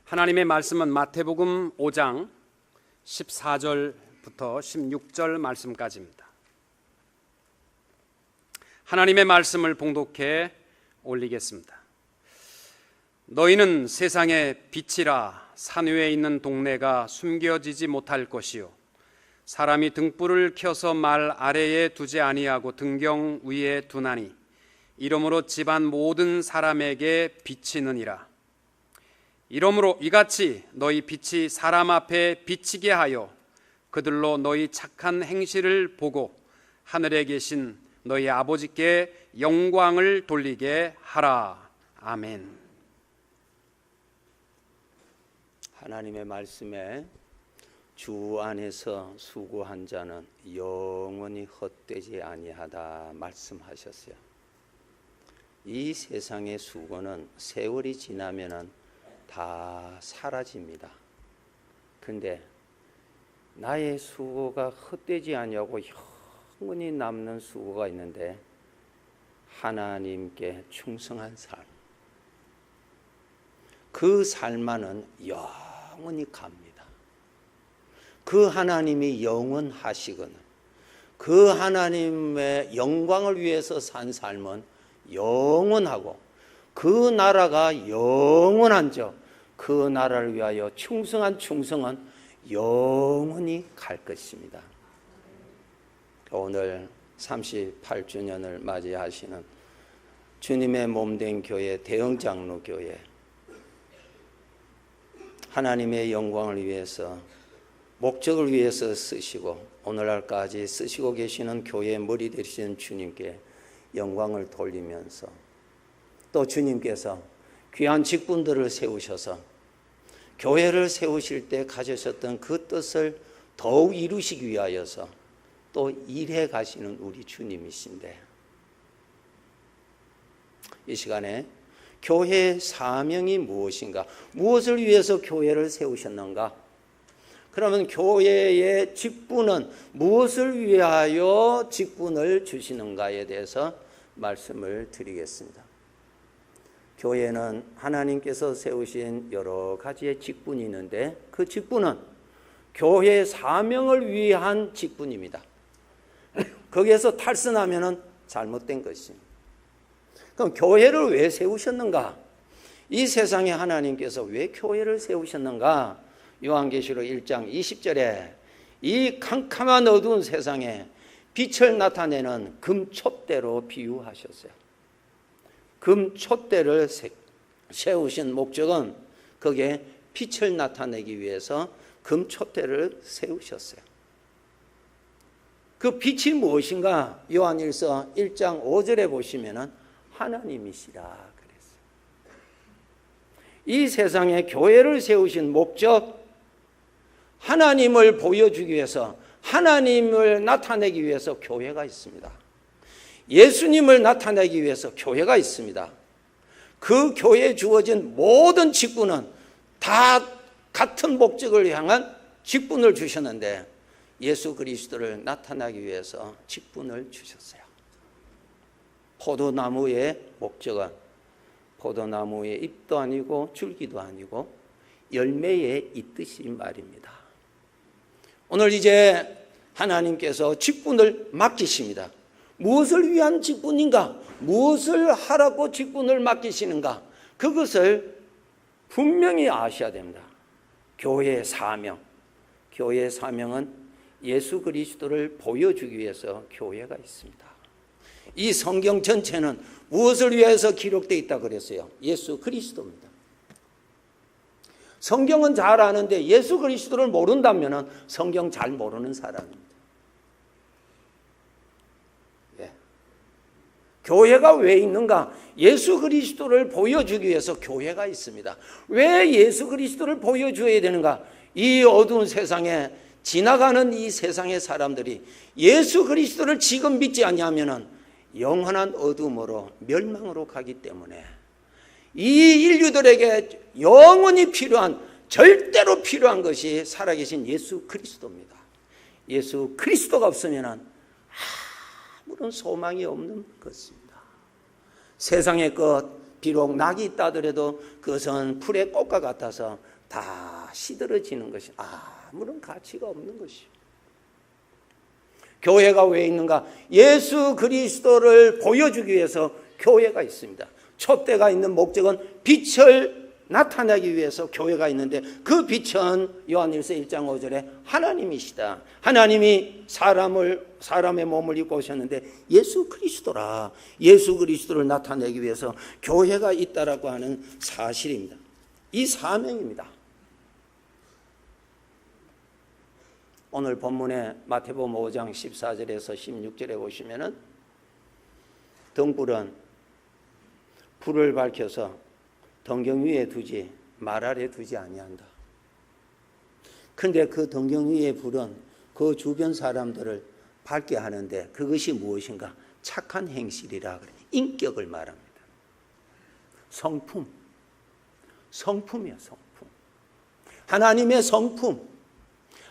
하나님의 말씀은 마태복음 5장 14절부터 16절 말씀까지입니다. 하나님의 말씀을 봉독해 올리겠습니다. 너희는 세상의 빛이라. 산 위에 있는 동네가 숨겨지지 못할 것이요 사람이 등불을 켜서 말 아래에 두지 아니하고 등경 위에 두나니 이러므로 집안 모든 사람에게 비치느니라. 이러므로 이같이 너희 빛이 사람 앞에 비치게 하여 그들로 너희 착한 행실을 보고 하늘에 계신 너희 아버지께 영광을 돌리게 하라. 아멘. 하나님의 말씀에 주 안에서 수고한 자는 영원히 헛되지 아니하다 말씀하셨어요. 이 세상의 수고는 세월이 지나면은 다 사라집니다. 근데 나의 수고가 헛되지 아니하고 영원히 남는 수고가 있는데 하나님께 충성한 삶. 그 삶만은 영원히 갑니다. 그 하나님이 영원하시거늘 그 하나님의 영광을 위해서 산 삶은 영원하고 그 나라가 영원한 적, 그 나라를 위하여 충성한 충성은 영원히 갈 것입니다. 오늘 38주년을 맞이하시는 주님의 몸된 교회 대흥장로교회, 하나님의 영광을 위해서 목적을 위해서 쓰시고 오늘날까지 쓰시고 계시는 교회의 머리 되시는 주님께 영광을 돌리면서 또 주님께서 귀한 직분들을 세우셔서 교회를 세우실 때 가지셨던 그 뜻을 더욱 이루시기 위하여서 또 일해 가시는 우리 주님이신데 이 시간에 교회의 사명이 무엇인가? 무엇을 위해서 교회를 세우셨는가? 그러면 교회의 직분은 무엇을 위하여 직분을 주시는가에 대해서 말씀을 드리겠습니다. 교회는 하나님께서 세우신 여러 가지의 직분이 있는데 그 직분은 교회의 사명을 위한 직분입니다. 거기에서 탈선하면 잘못된 것입니다. 그럼 교회를 왜 세우셨는가? 이 세상에 하나님께서 왜 교회를 세우셨는가? 요한계시록 1장 20절에 이 캄캄한 어두운 세상에 빛을 나타내는 금촛대로 비유하셨어요. 금촛대를 세우신 목적은 거기에 빛을 나타내기 위해서 금촛대를 세우셨어요. 그 빛이 무엇인가? 요한일서 1장 5절에 보시면은 하나님이시라 그랬어요. 이 세상에 교회를 세우신 목적, 하나님을 보여주기 위해서, 하나님을 나타내기 위해서 교회가 있습니다. 예수님을 나타내기 위해서 교회가 있습니다. 그 교회에 주어진 모든 직분은 다 같은 목적을 향한 직분을 주셨는데 예수 그리스도를 나타내기 위해서 직분을 주셨어요. 포도나무의 목적은 포도나무의 잎도 아니고 줄기도 아니고 열매에 있듯이 말입니다. 오늘 이제 하나님께서 직분을 맡기십니다. 무엇을 위한 직분인가? 무엇을 하라고 직분을 맡기시는가? 그것을 분명히 아셔야 됩니다. 교회의 사명. 교회의 사명은 예수 그리스도를 보여주기 위해서 교회가 있습니다. 이 성경 전체는 무엇을 위해서 기록되어 있다고 그랬어요? 예수 그리스도입니다. 성경은 잘 아는데 예수 그리스도를 모른다면 성경 잘 모르는 사람입니다. 교회가 왜 있는가? 예수 그리스도를 보여주기 위해서 교회가 있습니다. 왜 예수 그리스도를 보여줘야 되는가? 이 어두운 세상에 지나가는 이 세상의 사람들이 예수 그리스도를 지금 믿지 않냐면 영원한 어둠으로 멸망으로 가기 때문에 이 인류들에게 영원히 필요한, 절대로 필요한 것이 살아계신 예수 그리스도입니다. 예수 그리스도가 없으면 아무런 소망이 없는 것입니다. 세상의 것, 비록 낙이 있다 하더라도 그것은 풀의 꽃과 같아서 다 시들어지는 것이 아무런 가치가 없는 것이요. 교회가 왜 있는가? 예수 그리스도를 보여주기 위해서 교회가 있습니다. 촛대가 있는 목적은 빛을 나타내기 위해서 교회가 있는데, 그 빛은 요한일서 1장 5절에 하나님이시다. 하나님이 사람의 몸을 입고 오셨는데 예수 그리스도라. 예수 그리스도를 나타내기 위해서 교회가 있다라고 하는 사실입니다. 이 사명입니다. 오늘 본문에 마태복음 5장 14절에서 16절에 보시면은 등불은 불을 밝혀서 등경 위에 두지 말 아래 두지 아니한다. 그런데 그 등경 위의 불은 그 주변 사람들을 밝게 하는데 그것이 무엇인가? 착한 행실이라 그래. 인격을 말합니다. 성품이야, 성품. 하나님의 성품,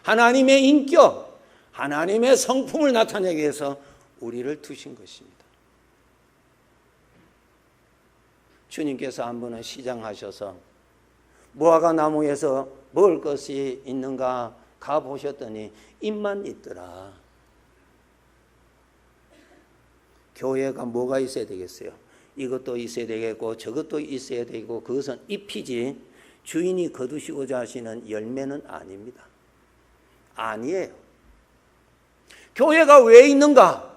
하나님의 인격, 하나님의 성품을 나타내기 위해서 우리를 두신 것입니다. 주님께서 한 번은 시장하셔서 무화과 나무에서 먹을 것이 있는가 가보셨더니 잎만 있더라. 교회가 뭐가 있어야 되겠어요? 이것도 있어야 되겠고 저것도 있어야 되고, 그것은 잎이지 주인이 거두시고자 하시는 열매는 아닙니다. 아니에요. 교회가 왜 있는가?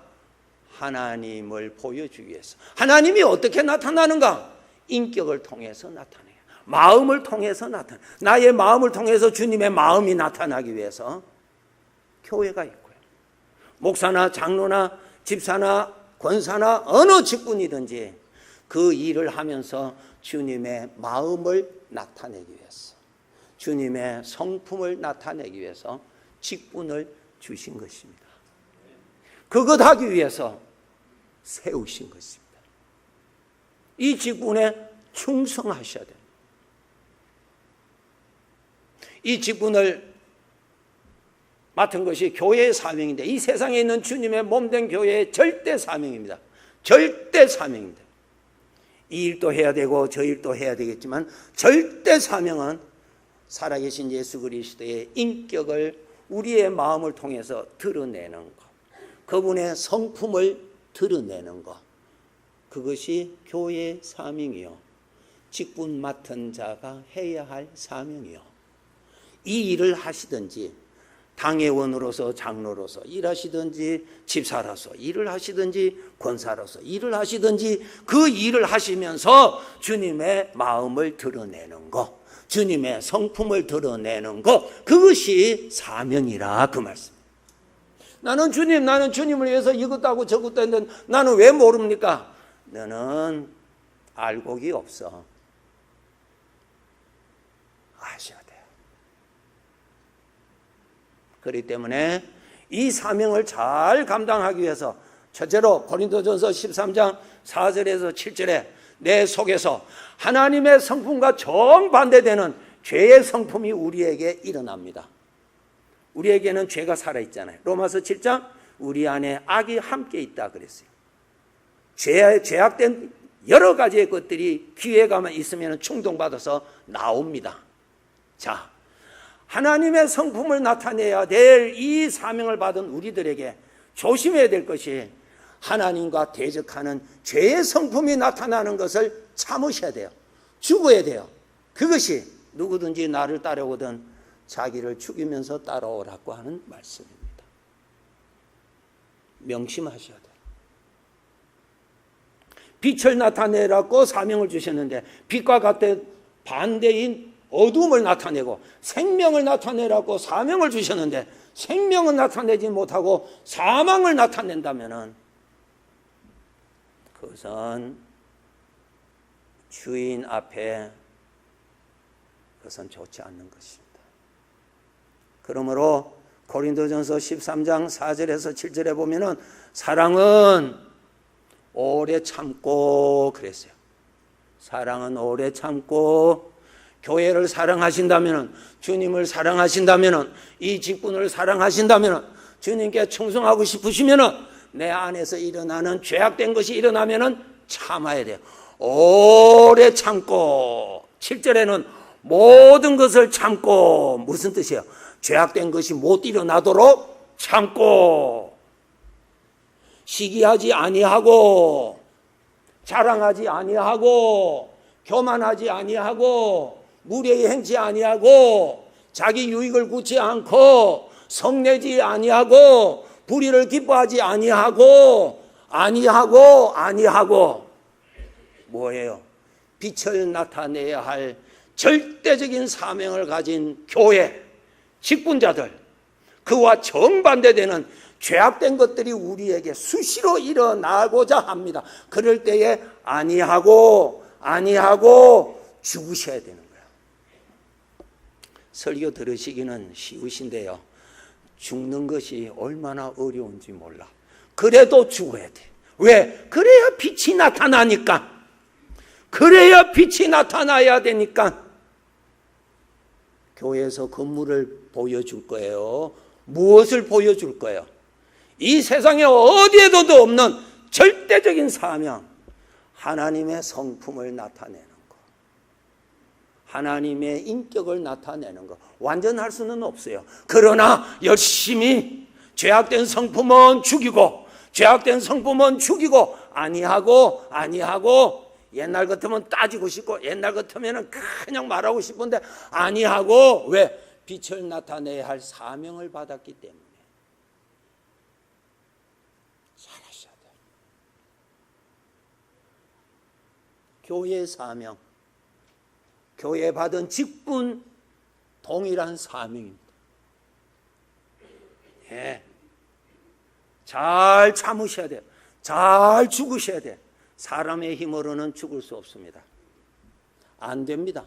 하나님을 보여주기 위해서. 하나님이 어떻게 나타나는가? 인격을 통해서 나타내요. 마음을 통해서 나타나요. 나의 마음을 통해서 주님의 마음이 나타나기 위해서 교회가 있고요. 목사나 장로나 집사나 권사나 어느 직분이든지 그 일을 하면서 주님의 마음을 나타내기 위해서, 주님의 성품을 나타내기 위해서 직분을 주신 것입니다. 그것 하기 위해서 세우신 것입니다. 이 직분에 충성하셔야 됩니다. 이 직분을 맡은 것이 교회의 사명인데, 이 세상에 있는 주님의 몸된 교회의 절대 사명입니다. 절대 사명입니다. 이 일도 해야 되고 저 일도 해야 되겠지만 절대 사명은 살아계신 예수 그리스도의 인격을 우리의 마음을 통해서 드러내는 것, 그분의 성품을 드러내는 것, 그것이 교회의 사명이요, 직분 맡은 자가 해야 할 사명이요. 이 일을 하시든지 당회원으로서 장로로서 일하시든지 집사로서 일을 하시든지 권사로서 일을 하시든지 그 일을 하시면서 주님의 마음을 드러내는 것, 주님의 성품을 드러내는 것, 그것이 사명이라 그 말씀. 나는 주님을 위해서 이것도 하고 저것도 했는데 나는 왜 모릅니까? 너는 알곡이 없어. 아셔야 돼요. 그렇기 때문에 이 사명을 잘 감당하기 위해서 첫째로 고린도전서 13장 4절에서 7절에 내 속에서 하나님의 성품과 정반대되는 죄의 성품이 우리에게 일어납니다. 우리에게는 죄가 살아있잖아요. 로마서 7장 우리 안에 악이 함께 있다 그랬어요. 죄악된 여러 가지의 것들이 기회가만 있으면 충동받아서 나옵니다. 자, 하나님의 성품을 나타내야 될 이 사명을 받은 우리들에게 조심해야 될 것이 하나님과 대적하는 죄의 성품이 나타나는 것을 참으셔야 돼요. 죽어야 돼요. 그것이 누구든지 나를 따라오든 자기를 죽이면서 따라오라고 하는 말씀입니다. 명심하셔야 돼요. 빛을 나타내라고 사명을 주셨는데 빛과 같은 반대인 어둠을 나타내고 생명을 나타내라고 사명을 주셨는데 생명을 나타내지 못하고 사망을 나타낸다면 그것은 주인 앞에 그것은 좋지 않는 것입니다. 그러므로 고린도전서 13장 4절에서 7절에 보면은 사랑은 오래 참고 그랬어요. 사랑은 오래 참고, 교회를 사랑하신다면, 주님을 사랑하신다면, 이 직분을 사랑하신다면, 주님께 충성하고 싶으시면 내 안에서 일어나는 죄악된 것이 일어나면 참아야 돼요. 오래 참고, 7절에는 모든 것을 참고, 무슨 뜻이에요? 죄악된 것이 못 일어나도록 참고, 시기하지 아니하고, 자랑하지 아니하고, 교만하지 아니하고, 무례히 행치 아니하고, 자기 유익을 굳지 않고, 성내지 아니하고, 불의를 기뻐하지 아니하고, 뭐예요? 빛을 나타내야 할 절대적인 사명을 가진 교회, 직분자들, 그와 정반대되는 죄악된 것들이 우리에게 수시로 일어나고자 합니다. 그럴 때에 아니하고 죽으셔야 되는 거예요. 설교 들으시기는 쉬우신데요, 죽는 것이 얼마나 어려운지 몰라. 그래도 죽어야 돼. 왜? 그래야 빛이 나타나니까. 그래야 빛이 나타나야 되니까. 교회에서 건물을 보여줄 거예요. 무엇을 보여줄 거예요? 이 세상에 어디에도 없는 절대적인 사명, 하나님의 성품을 나타내는 거, 하나님의 인격을 나타내는 거. 완전할 수는 없어요. 그러나 열심히 죄악된 성품은 죽이고, 죄악된 성품은 죽이고, 아니하고 옛날 같으면 따지고 싶고, 옛날 같으면 그냥 말하고 싶은데 아니하고. 왜? 빛을 나타내야 할 사명을 받았기 때문에. 잘하셔야 돼요. 교회의 사명, 교회 받은 직분 동일한 사명입니다. 예. 잘 참으셔야 돼요. 잘 죽으셔야 돼요. 사람의 힘으로는 죽을 수 없습니다. 안 됩니다.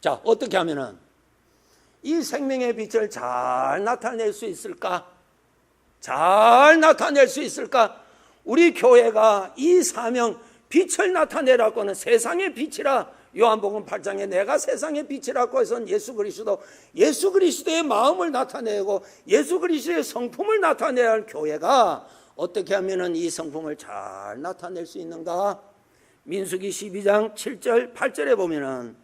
자, 어떻게 하면은 이 생명의 빛을 잘 나타낼 수 있을까? 잘 나타낼 수 있을까? 우리 교회가 이 사명, 빛을 나타내라고 하는 세상의 빛이라, 요한복음 8장에 내가 세상의 빛이라고 해서 예수 그리스도의 마음을 나타내고 예수 그리스도의 성품을 나타내야 할 교회가 어떻게 하면 이 성품을 잘 나타낼 수 있는가? 민수기 12장 7절 8절에 보면은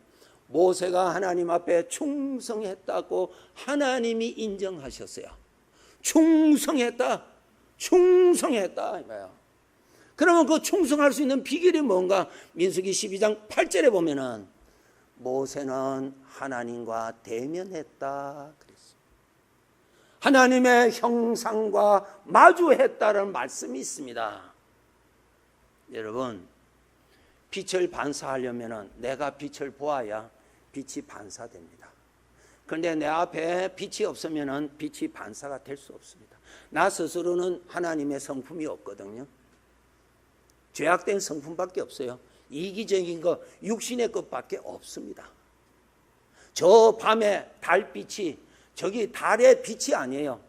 모세가 하나님 앞에 충성했다고 하나님이 인정하셨어요. 충성했다 이거예요. 그러면 그 충성할 수 있는 비결이 뭔가? 민수기 12장 8절에 보면은 모세는 하나님과 대면했다 그랬어요. 하나님의 형상과 마주했다는 말씀이 있습니다. 여러분, 빛을 반사하려면 내가 빛을 보아야 빛이 반사됩니다. 그런데 내 앞에 빛이 없으면 빛이 반사가 될 수 없습니다. 나 스스로는 하나님의 성품이 없거든요. 죄악된 성품밖에 없어요. 이기적인 것, 육신의 것밖에 없습니다. 저 밤에 달빛이, 저기 달의 빛이 아니에요.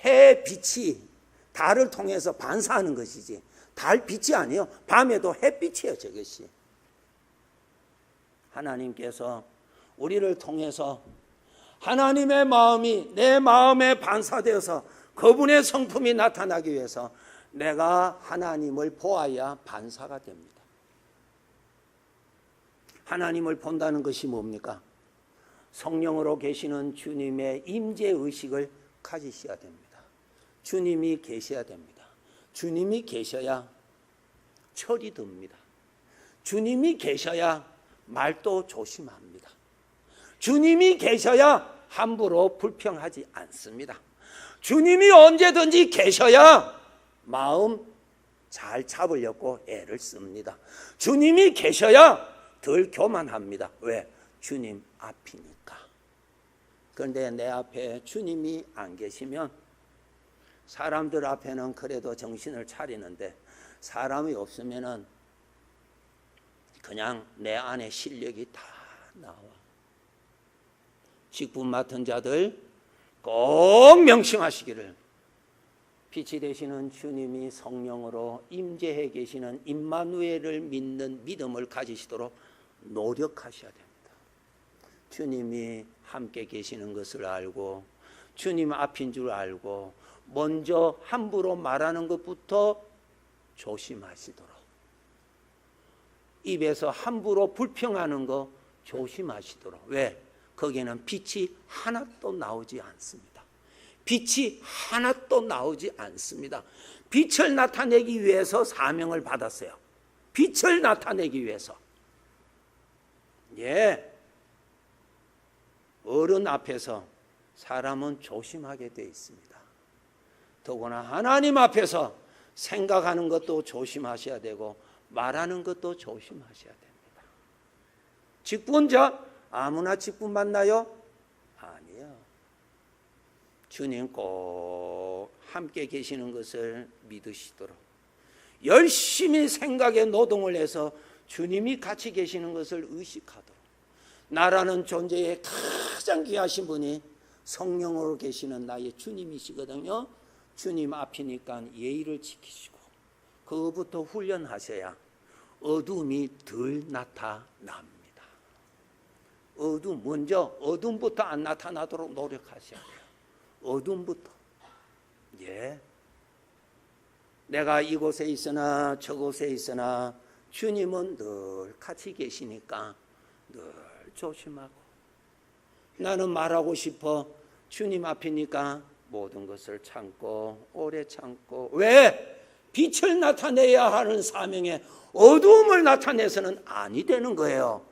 해빛이 달을 통해서 반사하는 것이지 달빛이 아니에요. 밤에도 햇빛이에요. 저것이. 하나님께서 우리를 통해서 하나님의 마음이 내 마음에 반사되어서 그분의 성품이 나타나기 위해서 내가 하나님을 보아야 반사가 됩니다. 하나님을 본다는 것이 뭡니까? 성령으로 계시는 주님의 임재의식을 가지셔야 됩니다. 주님이 계셔야 됩니다. 주님이 계셔야 철이 듭니다. 주님이 계셔야 말도 조심합니다. 주님이 계셔야 함부로 불평하지 않습니다. 주님이 언제든지 계셔야 마음 잘 잡으려고 애를 씁니다. 주님이 계셔야 덜 교만합니다. 왜? 주님 앞이니까. 그런데 내 앞에 주님이 안 계시면 사람들 앞에는 그래도 정신을 차리는데 사람이 없으면은 그냥 내 안에 실력이 다 나와. 직분 맡은 자들 꼭 명심하시기를, 빛이 되시는 주님이 성령으로 임재해 계시는 임마누엘을 믿는 믿음을 가지시도록 노력하셔야 됩니다. 주님이 함께 계시는 것을 알고 주님 앞인 줄 알고 먼저 함부로 말하는 것부터 조심하시도록 입에서 함부로 불평하는 거 조심하시도록. 왜? 거기는 빛이 하나도 나오지 않습니다. 빛이 하나도 나오지 않습니다. 빛을 나타내기 위해서 사명을 받았어요. 빛을 나타내기 위해서. 예. 어른 앞에서 사람은 조심하게 되어 있습니다. 더구나 하나님 앞에서 생각하는 것도 조심하셔야 되고 말하는 것도 조심하셔야 됩니다. 직분자 아무나 직분 받나요? 아니요. 주님 꼭 함께 계시는 것을 믿으시도록 열심히 생각에 노동을 해서 주님이 같이 계시는 것을 의식하도록. 나라는 존재에 가장 귀하신 분이 성령으로 계시는 나의 주님이시거든요. 주님 앞이니까 예의를 지키시고 그것부터 훈련하셔야 어둠이 덜 나타납니다. 먼저 어둠부터 안 나타나도록 노력하셔야 돼요. 어둠부터. 예. 내가 이곳에 있으나 저곳에 있으나 주님은 늘 같이 계시니까 늘 조심하고. 나는 말하고 싶어. 주님 앞이니까 모든 것을 참고 오래 참고. 왜? 빛을 나타내야 하는 사명에 어두움을 나타내서는 아니 되는 거예요.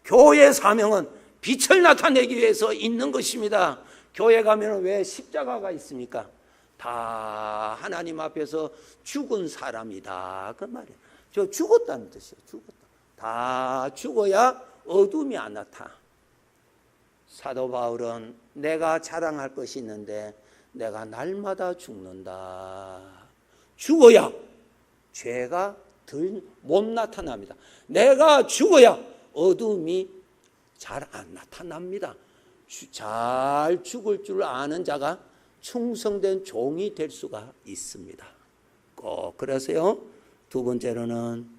교회의 사명은 빛을 나타내기 위해서 있는 것입니다. 교회 가면 왜 십자가가 있습니까? 다 하나님 앞에서 죽은 사람이다 그 말이에요. 저 죽었다는 뜻이에요. 죽었다. 다 죽어야 어둠이 안 나타. 사도 바울은 내가 자랑할 것이 있는데 내가 날마다 죽는다. 죽어야 죄가 덜 못 나타납니다. 내가 죽어야 어둠이 잘 안 나타납니다. 잘 죽을 줄 아는 자가 충성된 종이 될 수가 있습니다. 꼭 그러세요. 두 번째로는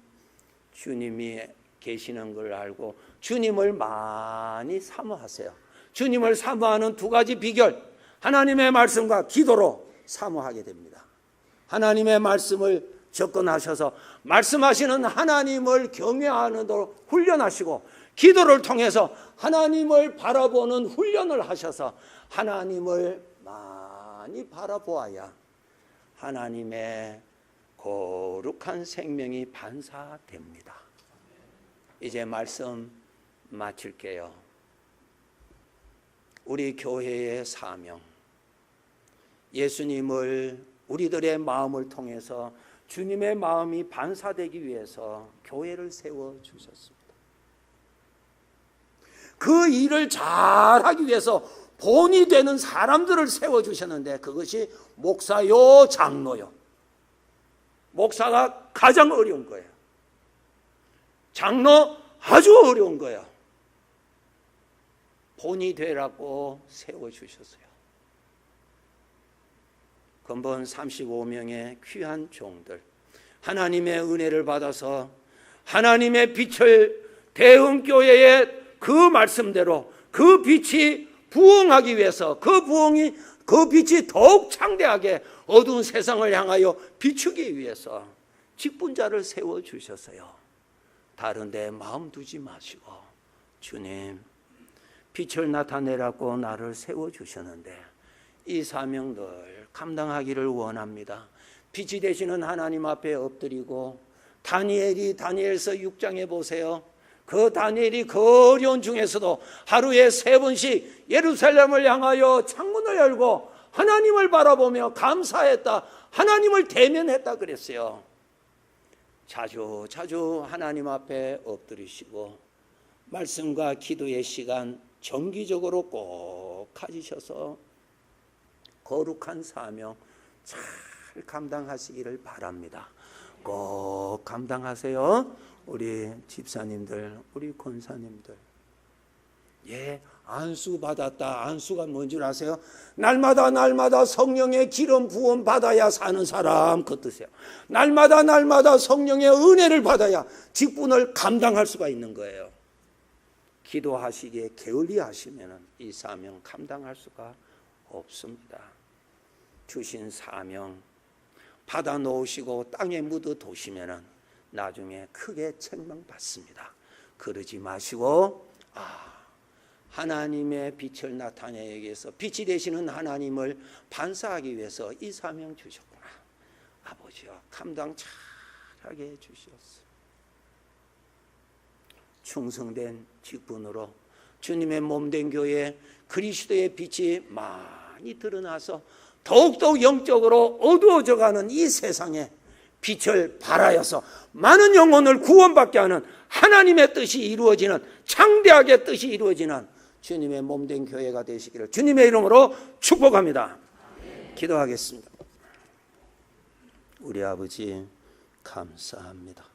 주님이 계시는 걸 알고 주님을 많이 사모하세요. 주님을 사모하는 두 가지 비결, 하나님의 말씀과 기도로 사모하게 됩니다. 하나님의 말씀을 접근하셔서 말씀하시는 하나님을 경외하는 대로 훈련하시고 기도를 통해서 하나님을 바라보는 훈련을 하셔서 하나님을 많이 바라보아야 하나님의 거룩한 생명이 반사됩니다. 이제 말씀 마칠게요. 우리 교회의 사명, 예수님을 우리들의 마음을 통해서 주님의 마음이 반사되기 위해서 교회를 세워주셨습니다. 그 일을 잘하기 위해서 본이 되는 사람들을 세워주셨는데 그것이 목사요, 장로요. 목사가 가장 어려운 거예요. 장로 아주 어려운 거예요. 본이 되라고 세워주셨어요. 근본 35명의 귀한 종들, 하나님의 은혜를 받아서 하나님의 빛을 대흥교회의 그 말씀대로 그 빛이 부흥하기 위해서 그 빛이 더욱 창대하게 어두운 세상을 향하여 비추기 위해서 직분자를 세워주셨어요. 다른 데 마음 두지 마시고 주님 빛을 나타내라고 나를 세워주셨는데 이 사명 늘 감당하기를 원합니다. 빛이 되시는 하나님 앞에 엎드리고 다니엘서 6장에 보세요. 그 다니엘이 그 어려운 중에서도 하루에 3번씩 예루살렘을 향하여 창문을 열고 하나님을 바라보며 감사했다. 하나님을 대면했다 그랬어요. 자주 하나님 앞에 엎드리시고 말씀과 기도의 시간 정기적으로 꼭 가지셔서 거룩한 사명 잘 감당하시기를 바랍니다. 꼭 감당하세요. 우리 집사님들, 우리 권사님들. 예, 안수 받았다. 안수가 뭔 줄 아세요? 날마다 성령의 기름 부음 받아야 사는 사람 그 뜻이에요. 날마다 성령의 은혜를 받아야 직분을 감당할 수가 있는 거예요. 기도하시기에 게을리 하시면 이 사명 감당할 수가 없습니다. 주신 사명 받아 놓으시고 땅에 묻어 두시면 나중에 크게 책망받습니다. 그러지 마시고 하나님의 빛을 나타내기 위해서 빛이 되시는 하나님을 반사하기 위해서 이 사명 주셨구나. 아버지여 감당 잘하게 해주시옵소서. 충성된 직분으로 주님의 몸된 교회 그리스도의 빛이 많이 드러나서 더욱더욱 영적으로 어두워져가는 이 세상에 빛을 발하여서 많은 영혼을 구원받게 하는 하나님의 뜻이 이루어지는, 창대하게 뜻이 이루어지는 주님의 몸된 교회가 되시기를 주님의 이름으로 축복합니다. 기도하겠습니다. 우리 아버지 감사합니다.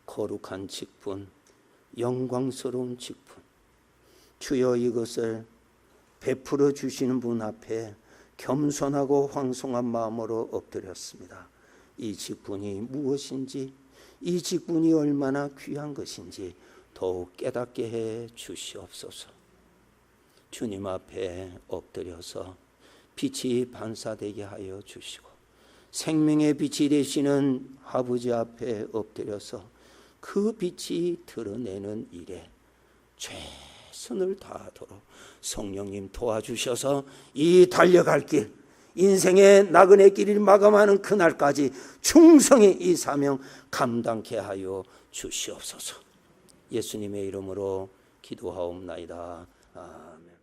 거룩한 직분, 영광스러운 직분, 주여 이것을 베풀어 주시는 분 앞에 겸손하고 황송한 마음으로 엎드렸습니다. 이 직분이 무엇인지, 이 직분이 얼마나 귀한 것인지 더욱 깨닫게 해 주시옵소서. 주님 앞에 엎드려서 빛이 반사되게 하여 주시고, 생명의 빛이 되시는 아버지 앞에 엎드려서 그 빛이 드러내는 일에 최선을 다하도록 성령님 도와주셔서 이 달려갈 길, 인생의 나그네 길을 마감하는 그날까지 충성히 이 사명 감당케 하여 주시옵소서. 예수님의 이름으로 기도하옵나이다. 아멘.